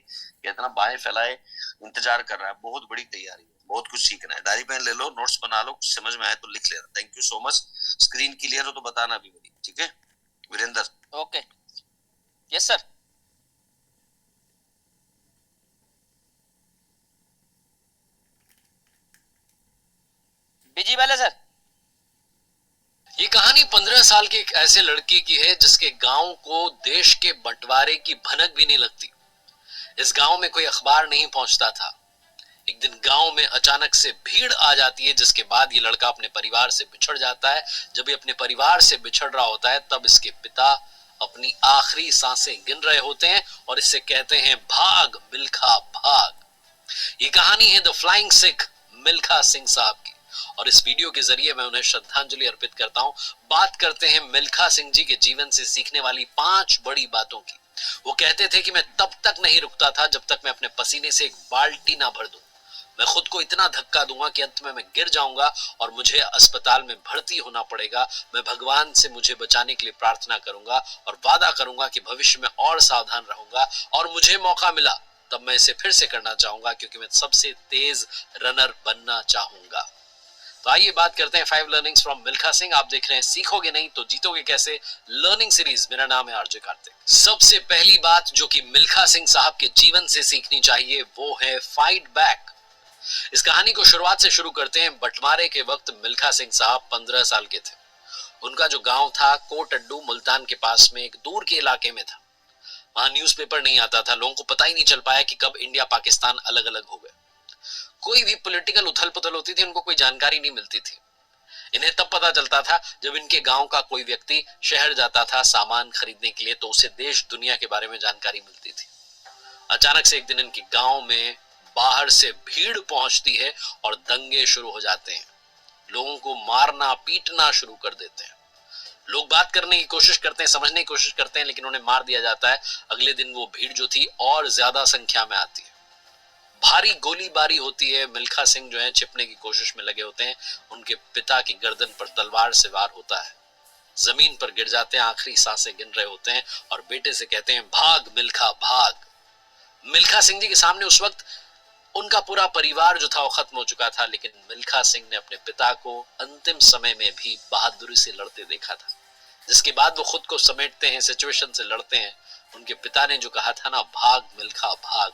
कहते ना बाहें फैलाए इंतजार कर रहा है। बहुत बड़ी तैयारी है, बहुत कुछ सीखना है। डायरी पेन ले लो, नोट्स बना लो, कुछ समझ में आए तो लिख लेना। Thank you so much. Screen clear हो तो बताना भी मेरी, ठीक है Virendra? Okay, yes sir. Busy वाले सर। ये कहानी 15 साल के एक ऐसे लड़के की है जिसके गांव को देश के बंटवारे की भनक भी नहीं लगती। इस गांव में कोई अखबार नहीं पहुंचता था। एक दिन गांव में अचानक से भीड़ आ जाती है, जिसके बाद ये लड़का अपने परिवार से बिछड़ जाता है। जब ये अपने परिवार से बिछड़ रहा होता है तब इसके पिता अपनी आखिरी सांसें गिन रहे होते हैं और इससे कहते हैं, भाग मिल्खा भाग। ये कहानी है द फ्लाइंग सिख मिल्खा सिंह साहब की, और इस वीडियो के जरिए मैं उन्हें श्रद्धांजलि अर्पित करता हूं। बात करते हैं मिल्खा सिंह जी के जीवन से सीखने वाली 5 बड़ी बातों की। वो कहते थे कि मैं तब तक नहीं रुकता था जब तक मैं अपने पसीने से एक बाल्टी ना भर दूं। मैं खुद को इतना धक्का दूंगा कि अंत में मैं गिर जाऊंगा और मुझे अस्पताल में भर्ती होना पड़ेगा। मैं भगवान से मुझे बचाने के लिए प्रार्थना करूंगा और वादा करूंगा कि भविष्य में और सावधान रहूंगा, और मुझे मौका मिला तब मैं इसे फिर से करना चाहूंगा, क्योंकि मैं सबसे तेज रनर बनना चाहूंगा। तो आइए बात करते हैं 5 लर्निंग्स फ्रॉम मिल्खा सिंह। आप देख रहे हैं सीखोगे नहीं तो जीतोगे कैसे लर्निंग सीरीज। मेरा नाम है आरजे कार्तिक। सबसे पहली बात जो कि मिल्खा सिंह साहब के जीवन से सीखनी चाहिए वो है फाइट बैक। इस कहानी को शुरुआत से शुरू करते हैं। बंटवारे के वक्त मिल्खा सिंह साहब 15 साल के थे। उनका जो गांव था कोट अड्डू मुल्तान के पास में एक दूर के इलाके में था। वहां न्यूज़पेपर नहीं आता था, लोगों को पता ही नहीं चल पाया कि कब इंडिया पाकिस्तान अलग अलग हो गए। कोई भी पॉलिटिकल उथल पुथल होती थी उनको कोई जानकारी नहीं मिलती थी। इन्हें तब पता चलता था जब इनके गांव का कोई व्यक्ति शहर जाता था सामान खरीदने के लिए, तो उसे देश दुनिया के बारे में जानकारी मिलती थी। अचानक से एक दिन इनके गांव में बाहर से भीड़ पहुंचती है और दंगे शुरू हो जाते हैं। लोगों को मारना पीटना शुरू कर देते हैं। लोग बात करने की कोशिश करते हैं, समझने की कोशिश करते हैं, लेकिन उन्हें मार दिया जाता है। अगले दिन वो भीड़ जो थी और ज्यादा संख्या में आती है। भारी गोलीबारी होती है। मिल्खा सिंह जो है छिपने की कोशिश में लगे होते हैं। उनके पिता की गर्दन पर तलवार से वार होता है। जमीन पर गिर जाते हैं, आखिरी सांसें गिन रहे होते हैं और बेटे से कहते हैं, भाग मिल्खा भाग। मिल्खा सिंह जी के सामने उस वक्त उनका पूरा परिवार जो था वो खत्म हो चुका था, लेकिन मिल्खा सिंह ने अपने पिता को अंतिम समय में भी बहादुरी से लड़ते देखा था। जिसके बाद वो खुद को समेटते हैं, सिचुएशन से लड़ते हैं। उनके पिता ने जो कहा था ना, भाग मिल्खा भाग,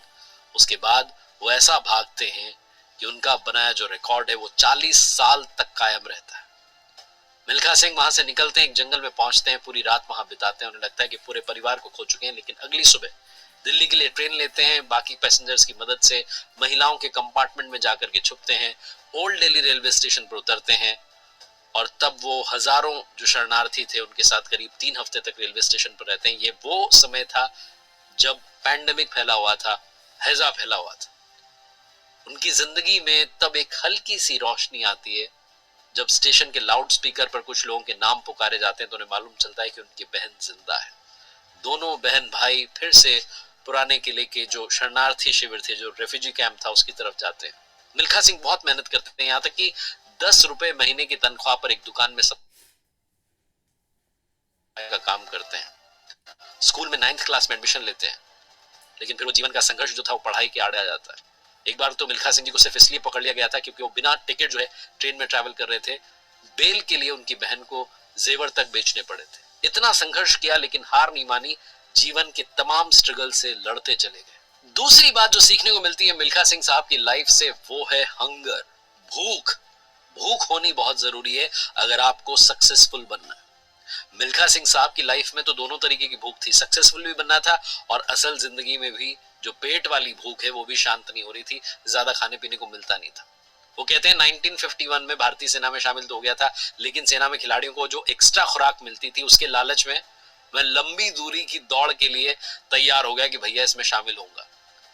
उसके बाद वो ऐसा भागते हैं कि उनका बनाया जो रिकॉर्ड है वो 40 साल तक कायम रहता है। मिल्खा सिंह वहां से निकलते हैं, एक जंगल में पहुंचते हैं, पूरी रात वहां बिताते हैं। उन्हें लगता है कि पूरे परिवार को खो चुके हैं, लेकिन अगली सुबह दिल्ली के लिए ट्रेन लेते हैं। बाकी पैसेंजर्स की मदद से महिलाओं के कंपार्टमेंट में जाकर के छुपते हैं। ओल्ड दिल्ली रेलवे स्टेशन पर उतरते हैं और तब वो हजारों जो शरणार्थी थे उनके साथ करीब 3 हफ्ते तक रेलवे स्टेशन पर रहते हैं। ये वो समय था जब पैंडेमिक फैला हुआ था, हैजा फैला हुआ था। उनकी जिंदगी में तब एक हल्की सी रोशनी आती है जब स्टेशन के लाउड स्पीकर पर कुछ लोगों के नाम पुकारे जाते हैं, तो उन्हें मालूम चलता है कि उनकी बहन जिंदा है। दोनों बहन भाई फिर से पुराने किले के जो शरणार्थी शिविर थे, जो रेफ्यूजी कैंप था, उसकी तरफ जाते हैं। मिल्खा सिंह बहुत मेहनत करते हैं, यहाँ तक कि 10 रुपए महीने की तनख्वाह पर एक दुकान में सब का काम करते हैं। स्कूल में 9th क्लास में एडमिशन लेते हैं, लेकिन फिर वो जीवन का संघर्ष जो था वो पढ़ाई के आड़े आ जाता है। एक बार तो मिल्खा सिंह जी को सिर्फ इसलिए पकड़ लिया गया था क्योंकि वो बिना टिकट जो है ट्रेन में ट्रैवल कर रहे थे। बेल के लिए उनकी बहन को जेवर तक बेचने पड़े थे। इतना संघर्ष किया लेकिन हार नहीं मानी, जीवन के तमाम स्ट्रगल से लड़ते चले गए। दूसरी बात जो सीखने को मिलती है मिल्खा सिंह साहब की लाइफ से वो है हंगर, भूख। भूख होनी बहुत जरूरी है अगर आपको सक्सेसफुल बनना है। मिल्खा सिंह साहब की लाइफ में तो दोनों तरीके की भूख थी, सक्सेसफुल भी बनना था और असल जिंदगी में भी जो पेट वाली भूख है वो भी शांत नहीं हो रही थी, ज्यादा खाने पीने को मिलता नहीं था। वो कहते हैं 1951 में भारतीय सेना में शामिल तो हो गया था, लेकिन सेना में खिलाड़ियों को जो एक्स्ट्रा खुराक मिलती थी उसके लालच में मैं लंबी दूरी की दौड़ के लिए तैयार हो गया कि भैया इसमें शामिल होऊंगा।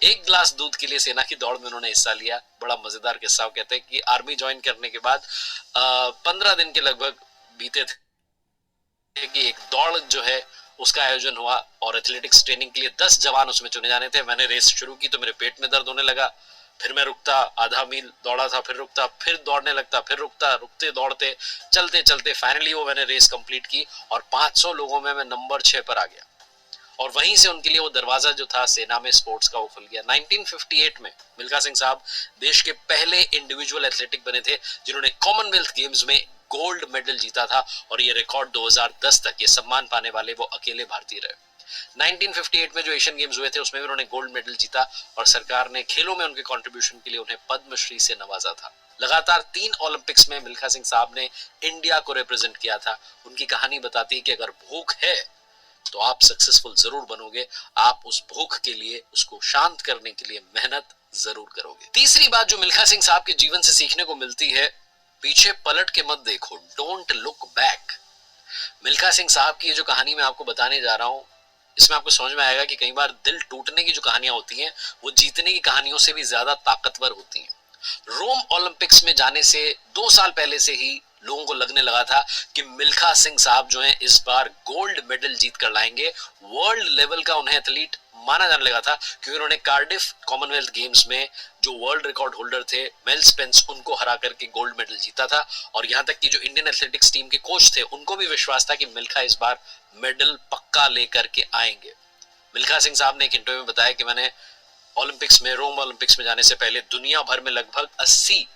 1 गिलास दूध के लिए सेना की दौड़ में उन्होंने हिस्सा लिया। बड़ा मजेदार किस्सा। कहते हैं कि आर्मी ज्वाइन करने के बाद 15 दिन के लगभग बीते थे कि एक दौड़ जो है उसका आयोजन हुआ और एथलेटिक्स ट्रेनिंग के लिए 10 जवान उसमें चुने जाने थे। मैंने रेस शुरू की तो मेरे पेट में दर्द होने लगा, फिर मैं रुकता, आधा मील दौड़ा था, फिर रुकता, फिर दौड़ने लगता, फिर रुकता, रुकते दौड़ते चलते चलते फाइनली वो मैंने रेस कंप्लीट की और 500 लोगों में मैं नंबर 6 पर आ गया। और वहीं से उनके लिए वो दरवाजा जो था सेना में स्पोर्ट्स का वो खुल गया। 1958 में मिल्खा सिंह साहब देश के पहले इंडिविजुअल एथलेटिक बने थे जिन्होंने कॉमनवेल्थ गेम्स में गोल्ड मेडल जीता था, और ये रिकॉर्ड 2010 तक ये सम्मान पाने वाले वो अकेले भारतीय रहे। 1958 में जो एशियन गेम्स हुए थे उसमें भी उन्होंने गोल्ड मेडल जीता, और सरकार ने खेलों में उनके कंट्रीब्यूशन के लिए उन्हें पद्मश्री से नवाजा था। लगातार 3 ओलंपिक्स में मिल्खा सिंह साहब ने इंडिया को रिप्रेजेंट किया था। उनकी कहानी बताती है कि अगर भूख है तो आप सक्सेसफुल जरूर बनोगे, आप उस भूख के लिए, उसको शांत करने के लिए मेहनत जरूर करोगे। तीसरी बात जो मिल्खा सिंह साहब के जीवन से सीखने को मिलती है, पीछे पलट के मत देखो, don't look back. Milkha Singh साहब की ये जो कहानी मैं आपको बताने जा रहा हूं, इसमें आपको समझ में आएगा कि कई बार दिल टूटने की जो कहानियां होती हैं वो जीतने की कहानियों से भी ज्यादा ताकतवर होती हैं। रोम ओलंपिक्स में जाने से 2 साल पहले से ही लोगों को लगने लगा था कि मिल्खा सिंह साहब जो हैं इस बार गोल्ड मेडल जीत कर लाएंगे। वर्ल्ड लेवल का उन्हें एथलीट माना जाने लगा था, क्योंकि उन्होंने कार्डिफ कॉमनवेल्थ गेम्स में जो वर्ल्ड रिकॉर्ड होल्डर थे मेल स्पेंस, उनको हरा करके गोल्ड मेडल जीता था। और यहाँ तक कि जो इंडियन एथलेटिक्स टीम के कोच थे उनको भी विश्वास था कि मिल्खा इस बार मेडल पक्का लेकर के आएंगे। मिल्खा सिंह साहब ने एक इंटरव्यू में बताया कि मैंने ओलंपिक्स में, रोम ओलंपिक्स में जाने से पहले दुनिया भर में लगभग 80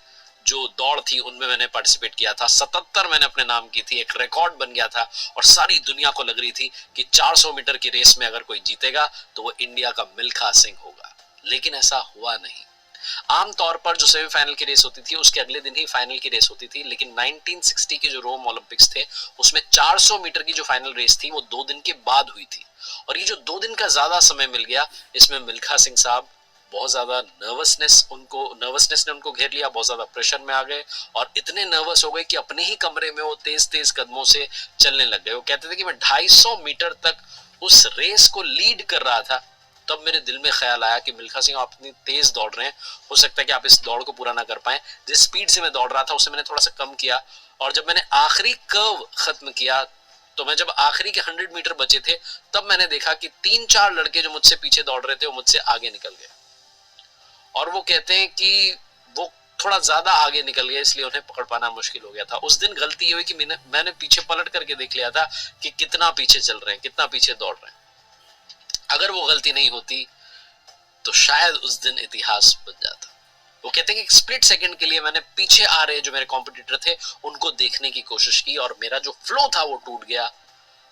जो दौड़ थी उनमें मैंने पार्टिसिपेट किया था, 77 मैंने अपने नाम की थी, एक रिकॉर्ड बन गया था, और सारी दुनिया को लग रही थी कि 400 मीटर की रेस में अगर कोई जीतेगा तो वो इंडिया का मिल्खा सिंह होगा। लेकिन ऐसा हुआ नहीं। आमतौर पर जो सेमीफाइनल की रेस होती थी उसके अगले दिन ही फाइनल की रेस होती थी, लेकिन 1960 के जो रोम ओलंपिक्स थे उसमें 400 मीटर की जो फाइनल रेस थी वो 2 दिन के बाद हुई थी। और ये जो 2 दिन का ज्यादा समय मिल गया, इसमें मिल्खा सिंह साहब बहुत ज्यादा नर्वसनेस ने उनको घेर लिया, बहुत ज्यादा प्रेशर में आ गए, और इतने नर्वस हो गए कि अपने ही कमरे में वो तेज तेज कदमों से चलने लग गए। वो कहते थे कि मैं 250 मीटर तक उस रेस को लीड कर रहा था, तब मेरे दिल में ख्याल आया कि मिल्खा सिंह आप इतनी तेज दौड़ रहे हैं, हो सकता है कि आप इस दौड़ को पूरा ना कर पाए। जिस स्पीड से मैं दौड़ रहा था उसे मैंने थोड़ा सा कम किया, और जब मैंने आखिरी कर्व खत्म किया तो मैं जब आखिरी के 100 मीटर बचे थे तब मैंने देखा कि 3-4 लड़के जो मुझसे पीछे दौड़ रहे थे वो मुझसे आगे निकल गए, और वो कहते हैं कि वो थोड़ा ज्यादा आगे निकल गया इसलिए उन्हें पकड़ पाना मुश्किल हो गया था। उस दिन गलती ये हुई कि मैंने पीछे पलट करके देख लिया था कि कितना पीछे चल रहे हैं, कितना पीछे दौड़ रहे हैं। अगर वो गलती नहीं होती तो शायद उस दिन इतिहास बन जाता। वो कहते हैं कि स्प्लिट सेकंड के लिए मैंने पीछे आ रहे जो मेरे कॉम्पिटिटर थे उनको देखने की कोशिश की, और मेरा जो फ्लो था वो टूट गया।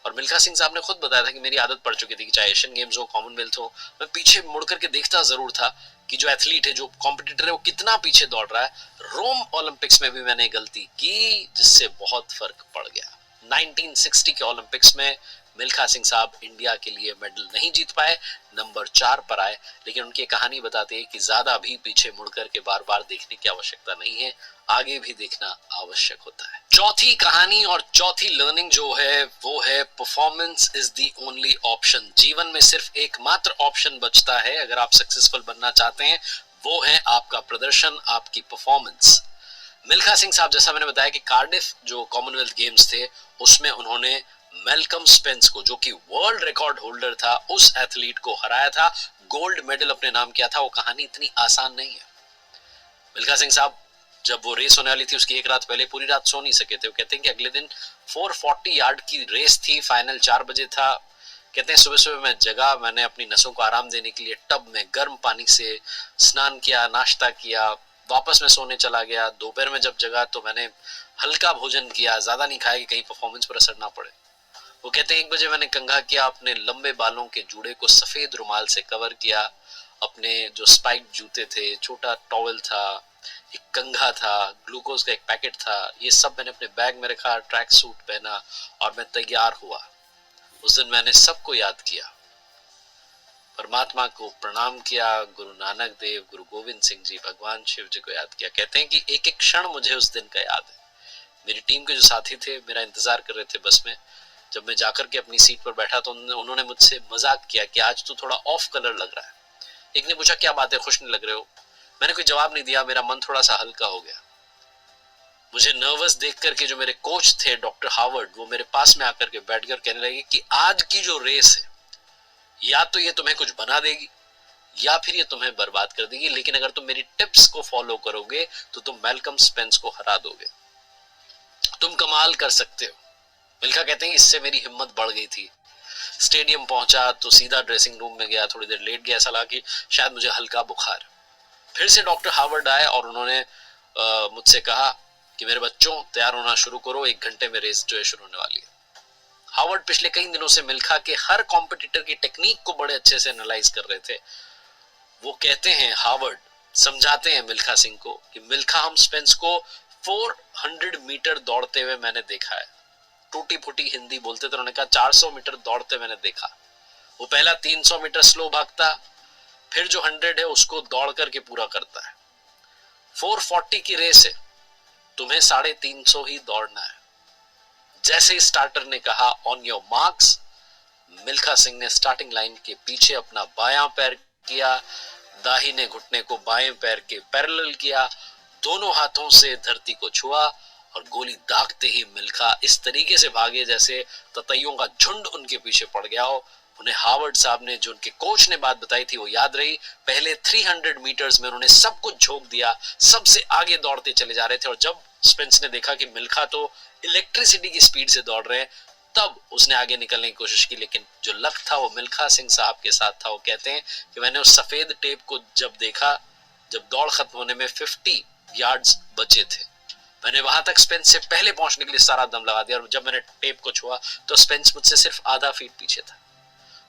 और मिल्खा सिंह साहब ने खुद बताया था कि मेरी आदत पड़ चुकी थी कि चाहे एशियन गेम्स हो, कॉमनवेल्थ हो, मैं पीछे मुड़ करके देखता जरूर था कि जो एथलीट है, जो कॉम्पिटिटर है, वो कितना पीछे दौड़ रहा है। रोम ओलंपिक्स में भी मैंने गलती की जिससे बहुत फर्क पड़ गया। 1960 के ओलंपिक्स में मिल्खा सिंह साहब इंडिया के लिए मेडल नहीं जीत पाए, नंबर 4 पर आए, लेकिन उनकी कहानी बताती है कि ज्यादा भी पीछे मुड़कर के बार बार देखने की आवश्यकता नहीं है, आगे भी देखना आवश्यक होता है। चौथी कहानी और चौथी लर्निंग जो है वो है performance is the only option. जीवन में सिर्फ एकमात्र ऑप्शन बचता है अगर आप सक्सेसफुल बनना चाहते हैं, वो है आपका प्रदर्शन, आपकी परफॉर्मेंस। मिल्खा सिंह साहब, जैसा मैंने बताया कि कार्डिफ जो कॉमनवेल्थ गेम्स थे उसमें उन्होंने मेलकम स्पेंस को, जो कि वर्ल्ड रिकॉर्ड होल्डर था, उस एथलीट को हराया था, गोल्ड मेडल अपने नाम किया था। वो कहानी इतनी आसान नहीं है। मिल्खा सिंह साहब जब वो रेस होने वाली थी उसकी एक रात पहले पूरी रात सो नहीं सके थे। वो कहते हैं कि अगले दिन 440 यार्ड की रेस थी, फाइनल 4 बजे था। कहते हैं सुबह सुबह मैं जगा, मैंने अपनी नसों को आराम देने के लिए टब में गर्म पानी से स्नान किया, नाश्ता किया, वापस मैं सोने चला गया। दोपहर में जब जगा तो मैंने हल्का भोजन किया, ज्यादा नहीं खाया कि कहीं परफॉर्मेंस पर असर ना पड़े। वो कहते हैं 1 बजे मैंने कंघा किया, अपने लंबे बालों के जूड़े को सफेद रुमाल से कवर किया, अपने जो स्पाइक जूते थे, छोटा टॉवल था, एक कंघा था, ग्लूकोज का एक पैकेट था, ये सब मैंने अपने बैग में रखा, ट्रैक सूट पहना और मैं तैयार हुआ। उस दिन मैंने सबको याद किया, परमात्मा को प्रणाम किया, गुरु नानक देव, गुरु गोविंद सिंह जी, भगवान शिव जी को याद किया। कहते हैं कि एक एक क्षण मुझे उस दिन का याद है। मेरी टीम के जो साथी थे मेरा इंतजार कर रहे थे बस में। जब मैं जाकर के अपनी सीट पर बैठा तो उन्होंने मुझसे मजाक किया कि आज तो थोड़ा ऑफ कलर लग रहा है। एक ने पूछा क्या बात है, खुश नहीं लग रहे हो? मैंने कोई जवाब नहीं दिया, मेरा मन थोड़ा सा हल्का हो गया। मुझे नर्वस देख करके जो मेरे कोच थे डॉक्टर हावर्ड, वो मेरे पास में आकर के बैठ कर कहने लगे कि आज की जो रेस है या तो ये तुम्हें कुछ बना देगी या फिर ये तुम्हें बर्बाद कर देगी, लेकिन अगर तुम मेरी टिप्स को फॉलो करोगे तो तुम मेलकम स्पेंस को हरा दोगे, तुम कमाल कर सकते हो। मिल्खा कहते हैं इससे मेरी हिम्मत बढ़ गई थी। स्टेडियम पहुंचा तो सीधा ड्रेसिंग रूम में गया, थोड़ी देर लेट गया, ऐसा लगा कि शायद मुझे हल्का बुखार। फिर से डॉक्टर हार्वर्ड आए और उन्होंने मुझसे कहा कि मेरे बच्चों तैयार होना शुरू करो, 1 घंटे में रेस जो है शुरू होने वाली है। हार्वर्ड पिछले कई दिनों से मिल्खा के हर कॉम्पिटिटर की टेक्निक को बड़े अच्छे से एनालाइज कर रहे थे। वो कहते हैं, हार्वर्ड समझाते हैं मिल्खा सिंह को कि मिल्खा, हम स्पेंस को 400 मीटर दौड़ते हुए मैंने देखा है। टूटी फूटी हिंदी बोलते थे, उन्होंने कहा 400 मीटर दौड़ते मैंने देखा। वो पहला 300 मीटर स्लो भागता, फिर जो 100 है उसको दौड़ करके पूरा करता है। 440 की रेस है, तुम्हें 350 ही दौड़ना है। जैसे ही स्टार्टर ने कहा on your marks, Milkha Singh ने स्टार्टिंग लाइन के पीछे अपना बायां पैर किया, दाहिने घुटने को बाएं पैर के पैरेलल किया, दोनों हाथों से धरती को छुआ और गोली दागते ही मिल्खा इस तरीके से भागे जैसे ततैयों का झुंड उनके पीछे पड़ गया हो। उन्हें हार्वर्ड साहब ने, जो उनके कोच ने बात बताई थी, वो याद रही। पहले 300 मीटर्स में उन्होंने सब कुछ झोंक दिया, सबसे आगे दौड़ते चले जा रहे थे, और जब स्पेंस ने देखा कि मिल्खा तो इलेक्ट्रिसिटी की स्पीड से दौड़ रहे हैं, तब उसने आगे निकलने की कोशिश की, लेकिन जो लक था वो मिल्खा सिंह साहब के साथ था। वो कहते हैं कि मैंने उस सफेद टेप को जब देखा, जब दौड़ खत्म होने में 50 यार्ड्स बचे थे, मैंने वहां तक स्पेंस से पहले पहुंचने के लिए सारा दम लगा दिया, और जब मैंने टेप को छुआ तो स्पेंस मुझसे सिर्फ आधा फीट पीछे था।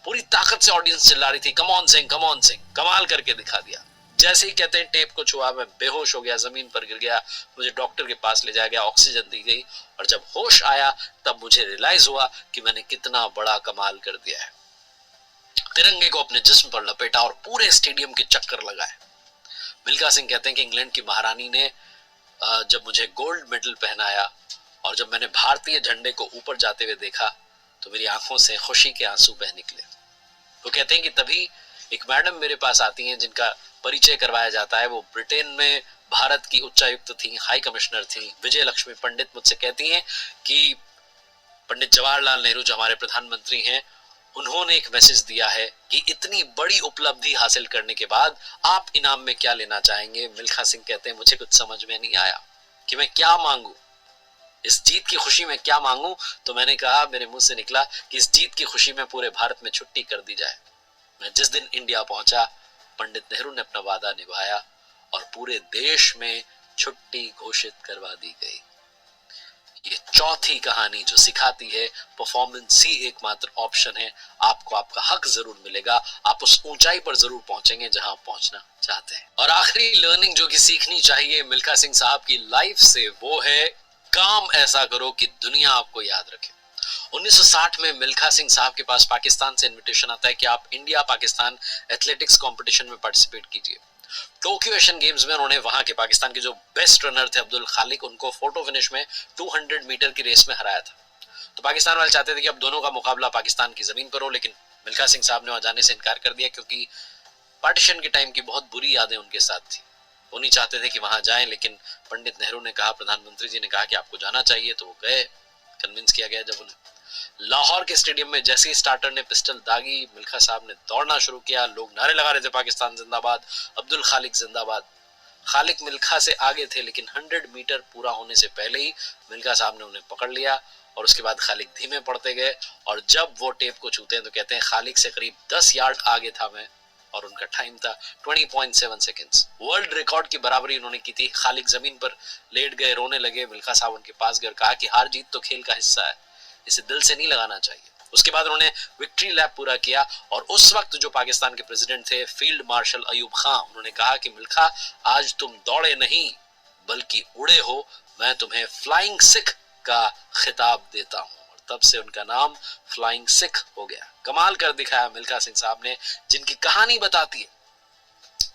पूरी ताकत से ऑडियंस चिल्ला रही थी, come on Singh, come on Singh, कमाल करके दिखा दिया। जैसे ही कहते हैं टेप को छुआ, मैं बेहोश हो गया, जमीन पर गिर गया, मुझे डॉक्टर के पास ले जाया गया, ऑक्सीजन दी गई, और जब होश आया तब मुझे रियलाइज हुआ कि मैंने कितना बड़ा कमाल कर दिया है। तिरंगे को अपने जिस्म पर लपेटा और पूरे स्टेडियम के चक्कर लगाए। मिल्खा सिंह कहते हैं कि इंग्लैंड की महारानी ने जब मुझे गोल्ड मेडल पहनाया और जब मैंने भारतीय झंडे को ऊपर जाते हुए देखा तो मेरी आंखों से खुशी के आंसू बह निकले। वो कहते हैं कि तभी एक मैडम मेरे पास आती हैं जिनका परिचय करवाया जाता है। वो ब्रिटेन में भारत की उच्चायुक्त थी, हाई कमिश्नर थी, विजय लक्ष्मी पंडित। मुझसे कहती हैं कि पंडित जवाहरलाल नेहरू जो हमारे प्रधानमंत्री हैं, उन्होंने एक मैसेज दिया है कि इतनी बड़ी उपलब्धि हासिल करने के बाद आप इनाम में क्या लेना चाहेंगे। मिल्खा सिंह कहते हैं, मुझे कुछ समझ में नहीं आया कि मैं क्या मांगू, इस जीत की खुशी में क्या मांगू। तो मैंने कहा, मेरे मुंह से निकला कि इस जीत की खुशी में पूरे भारत में छुट्टी कर दी जाए। मैं जिस दिन इंडिया पहुंचा, पंडित नेहरू ने अपना वादा निभाया और पूरे देश में छुट्टी घोषित करवा दी गई। ये चौथी कहानी जो सिखाती है परफॉर्मेंस ही एकमात्र ऑप्शन है। आपको आपका हक जरूर मिलेगा, आप उस ऊंचाई पर जरूर पहुंचेंगे जहां पहुंचना चाहते हैं। और आखिरी लर्निंग जो कि सीखनी चाहिए मिल्खा सिंह साहब की लाइफ से, वो है काम ऐसा करो कि दुनिया आपको याद रखे। 1960 में मिल्खा सिंह साहब के पास पाकिस्तान से इनविटेशन आता है कि आप इंडिया पाकिस्तान एथलेटिक्स कंपटीशन में पार्टिसिपेट कीजिए। टोक्यो एशियन गेम्स में उन्होंने वहां के पाकिस्तान के जो बेस्ट रनर थे अब्दुल खालिक, उनको फोटो फिनिश में 200 मीटर की रेस में हराया था। तो पाकिस्तान वाले चाहते थे कि अब दोनों का मुकाबला पाकिस्तान की जमीन पर हो, लेकिन मिल्खा सिंह साहब ने वहां जाने से इनकार कर दिया क्योंकि पार्टीशन के टाइम की बहुत बुरी यादें उनके साथ थी। वो नहीं चाहते थे कि वहां जाएं, लेकिन पंडित नेहरू ने कहा, प्रधानमंत्री जी ने कहा कि आपको जाना चाहिए, तो वो गए। कन्विंस किया गया। जब उन्हें लाहौर के स्टेडियम में जैसे ही स्टार्टर ने पिस्टल दागी, मिल्खा साहब ने दौड़ना शुरू किया। लोग नारे लगा रहे थे, पाकिस्तान जिंदाबाद, अब्दुल खालिक जिंदाबाद। खालिक मिल्खा से आगे थे, लेकिन 100 मीटर पूरा होने से पहले ही मिल्खा साहब ने उन्हें पकड़ लिया और उसके बाद खालिक धीमे पड़ते गए। और जब वो टेप को छूते हैं तो कहते हैं, खालिक से करीब 10 यार्ड आगे था मैं और उनका टाइम था 20.7 सेकंड्स। वर्ल्ड रिकॉर्ड की बराबरी उन्होंने की थी। खालिक जमीन पर लेट गए, रोने लगे। मिल्खा साहब उनके पास गए और कहा कि हार जीत तो खेल का हिस्सा है, इसे दिल से नहीं लगाना चाहिए। उसके बाद उन्होंने विक्ट्री लैप पूरा किया और उस वक्त जो पाकिस्तान के प्रेसिडेंट थे, फील्ड मार्शल अयूब खान, उन्होंने कहा कि मिल्खा, आज तुम दौड़े नहीं बल्कि उड़े हो, मैं तुम्हें फ्लाइंग सिख का खिताब देता हूं। और तब से उनका नाम फ्लाइंग सिख हो गया। कमाल कर दिखाया मिल्खा सिंह साहब ने, जिनकी कहानी बताती है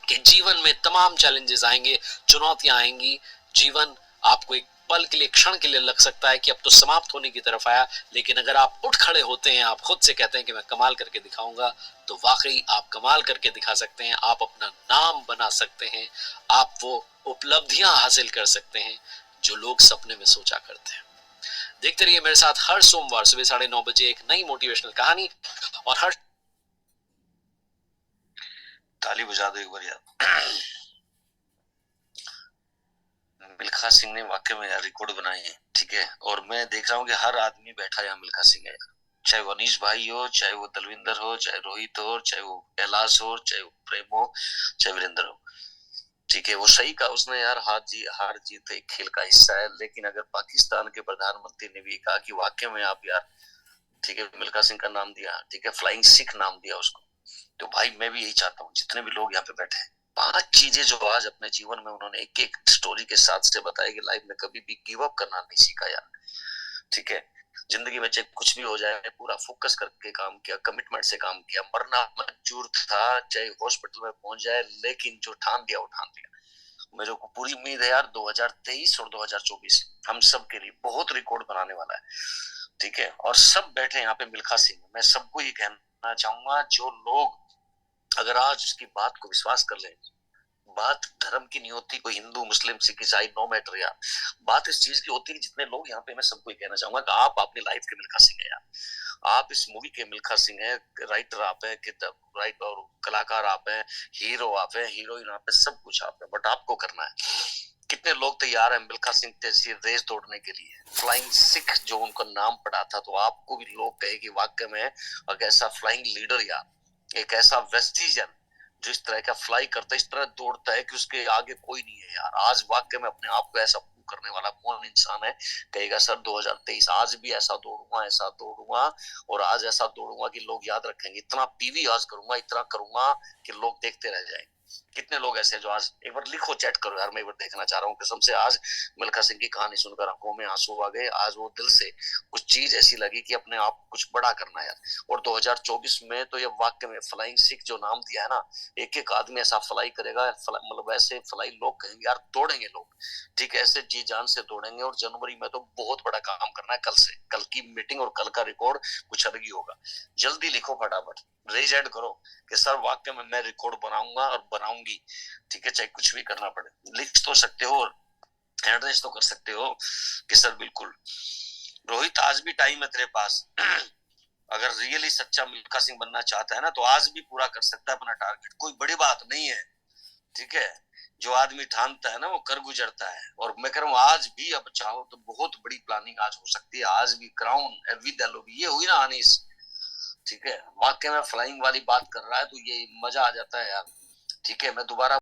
कि जीवन में तमाम चैलेंजेस आएंगे, चुनौतियां आएंगी। जीवन आपको एक पल के लिए, क्षण के लिए लग सकता है कि अब तो समाप्त होने की तरफ आया, लेकिन अगर आप उठ खड़े होते हैं, आप खुद से कहते हैं कि मैं कमाल करके दिखाऊंगा, तो वाकई आप कमाल करके दिखा सकते हैं। आप अपना नाम बना सकते हैं, आप वो उपलब्धियां हासिल कर सकते हैं जो लोग सपने में सोचा करते हैं। देखते रहिए मेरे साथ हर सोमवार सुबह 9:30 बजे एक नई मोटिवेशनल कहानी। और हर ताली बजा दो एक बार यार। मिल्खा सिंह ने वाकई में यार रिकॉर्ड बनाए हैं, ठीक है। और मैं देख रहा हूँ कि हर आदमी बैठा यहाँ मिल्खा सिंह है यार, चाहे वो अनीश भाई हो, चाहे वो दलविंदर हो, चाहे रोहित हो, चाहे वो कैलाश हो, चाहे वो प्रेम हो, चाहे वीरेंद्र हो। ठीक है, वो सही कहा उसने यार, हार जीत एक खेल का हिस्सा है। लेकिन अगर पाकिस्तान के प्रधानमंत्री ने भी कहा कि वाकई में आप यार, ठीक है, मिल्खा सिंह का नाम दिया, ठीक है, फ्लाइंग सिख नाम दिया उसको, तो भाई मैं भी यही चाहता हूँ जितने भी लोग यहाँ पे बैठे हैं, 5 चीजें जो आज अपने जीवन में उन्होंने एक एक स्टोरी के साथ से बताया कि लाइफ में कभी भी गिव अप करना नहीं सीखा यार। ठीक है, जिंदगी में चाहे कुछ भी हो जाए, पूरा फोकस करके काम किया, कमिटमेंट से काम किया, मरना मंजूर था, चाहे हॉस्पिटल में पहुंच जाए, लेकिन जो ठान दिया वो ठान दिया। मेरे को पूरी उम्मीद है यार 2023 और 2024 हम सब के लिए बहुत रिकॉर्ड बनाने वाला है। ठीक है, और सब बैठे यहाँ पे मिल्खा सिंह, मैं सबको ये कहना चाहूंगा, जो लोग अगर आज उसकी बात को विश्वास कर ले, बात धर्म की नहीं होती, कोई हिंदू मुस्लिम सिख ईसाई नो मैटर यार, बात इस चीज की होती है, जितने लोग यहाँ पे, मैं सबको ये कहना चाहूंगा कि आप अपनी लाइफ के मिल्खा सिंह है यार, आप इस मूवी के मिल्खा सिंह है, राइटर आप है, राइट, और कलाकार आप है, हीरो आप है, हीरोइन आप है, सब कुछ आप है, बट आपको करना है। कितने लोग तैयार हैं मिल्खा सिंह जैसी रेस दौड़ने के लिए, फ्लाइंग सिख जो उनका नाम पड़ा था, तो आपको भी लोग कहे कि वाकई में एक ऐसा फ्लाइंग लीडर यार, एक ऐसा वेस्टिजन जो इस तरह का फ्लाई करता है, इस तरह दौड़ता है कि उसके आगे कोई नहीं है यार। आज वाकई में अपने आप को ऐसा करने वाला कौन इंसान है कहेगा सर 2023 आज भी ऐसा दौड़ूंगा और आज ऐसा दौड़ूंगा कि लोग याद रखेंगे, इतना पीवी आज करूंगा, इतना करूंगा कि लोग देखते रह जाएंगे। कितने लोग ऐसे जो आज, एक बार लिखो, चैट करो यार, मैं एक बार देखना चाह रहा हूँ कसम से। आज मिल्खा सिंह की कहानी सुनकर आंखों में आंसू आ गए, आज वो दिल से कुछ चीज ऐसी लगी कि अपने आप को कुछ बड़ा करना है यार। और 2024 में तो ये वाकई में फ्लाइंग सिख जो नाम दिया है ना, एक एक आदमी ऐसा फ्लाई करेगा, मतलब ऐसे फ्लाई लोग कहेंगे यार, दौड़ेंगे लोग, ठीक है, ऐसे जी जान से दौड़ेंगे। और जनवरी में तो बहुत बड़ा काम करना है, कल से, कल की मीटिंग और कल का रिकॉर्ड कुछ अलग ही होगा। जल्दी लिखो फटाफट, रेज ऐड करो कि सर वाकई में मैं रिकॉर्ड बनाऊंगा और बनाऊंगी। ठीक है, चाहे कुछ भी करना पड़े, लिख तो सकते हो, एड्रेस तो कर सकते हो कि सर बिल्कुल। रोहित आज भी टाइम है तेरे पास अगर रियली सच्चा मिल्खा सिंह बनना चाहता है ना, तो आज भी पूरा कर सकता है अपना टारगेट, कोई बड़ी बात नहीं है। ठीक है, जो आदमी ठानता है ना वो कर गुजरता है। और मैं कह रहा हूँ आज भी अब चाहो तो बहुत बड़ी प्लानिंग आज हो सकती है, आज भी क्राउन विद एलओबी ये हुई ना अनीस, ठीक है, वाकई में फ्लाइंग वाली बात कर रहा है तो ये मजा आ जाता है यार। ठीक है, मैं दोबारा